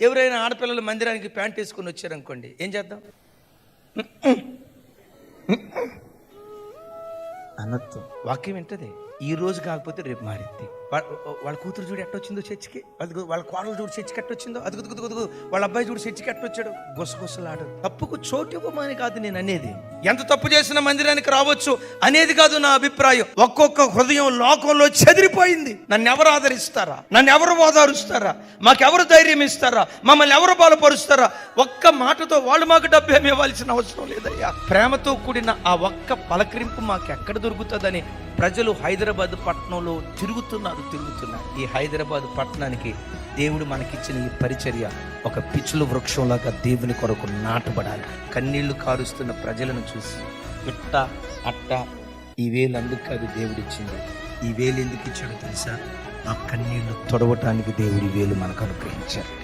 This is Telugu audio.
ఎవరైనా ఆడపిల్లలు మందిరానికి ప్యాంట్ వేసుకొని వచ్చారనుకోండి, ఏం చేద్దాం? అనొద్దు. వాక్యం వింటది. ఈ రోజు కాకపోతే రేపు మారింది. వాళ్ళ కూతురు చూడు ఎట్టొచ్చిందో చర్చికి, అది వాళ్ళ కోడలు చూడు చర్చికి ఎట్టొచ్చిందో, అది గుదుగుదుగుదుగు వాళ్ళ అబ్బాయి చూడు చర్చికి ఎట్టొచ్చాడు. గుసగుసలాడు. తప్పుకు చోటు ఇవ్వమని కాదు నేను అనేది, ఎంత తప్పు చేసిన మందిరానికి రావచ్చు అనేది కాదు నా అభిప్రాయం. ఒక్కొక్క హృదయం లోకంలో చెదిరిపోయింది. నన్ను ఎవరు ఆదరిస్తారా, నన్ను ఎవరు ఓదారుస్తారా, మాకెవరు ధైర్యం ఇస్తారా, మమ్మల్ని ఎవరు బలపరుస్తారా? ఒక్క మాటతో వాళ్ళు మాకు డబ్బు ఏమి ఇవ్వాల్సిన అవసరం లేదయ్యా. ప్రేమతో కూడిన ఆ ఒక్క పలకరింపు మాకు ఎక్కడ దొరుకుతుందని ప్రజలు హైదరాబాద్ పట్టణంలో తిరుగుతున్నారు. ఈ హైదరాబాద్ పట్టణానికి దేవుడు మనకిచ్చిన ఈ పరిచర్య ఒక పిచ్చుల వృక్షంలాగా దేవుని కొరకు నాటబడాలి. కన్నీళ్లు కారుస్తున్న ప్రజలను చూసి ఇట్ట అట్ట ఈ వేలు అందుకు కాదు దేవుడిచ్చింది. ఈ వేలు ఎందుకు ఇచ్చాడో తెలుసా? ఆ కన్నీళ్లు తొడవటానికి దేవుడి వేలు మనకు అనుగ్రహించారు.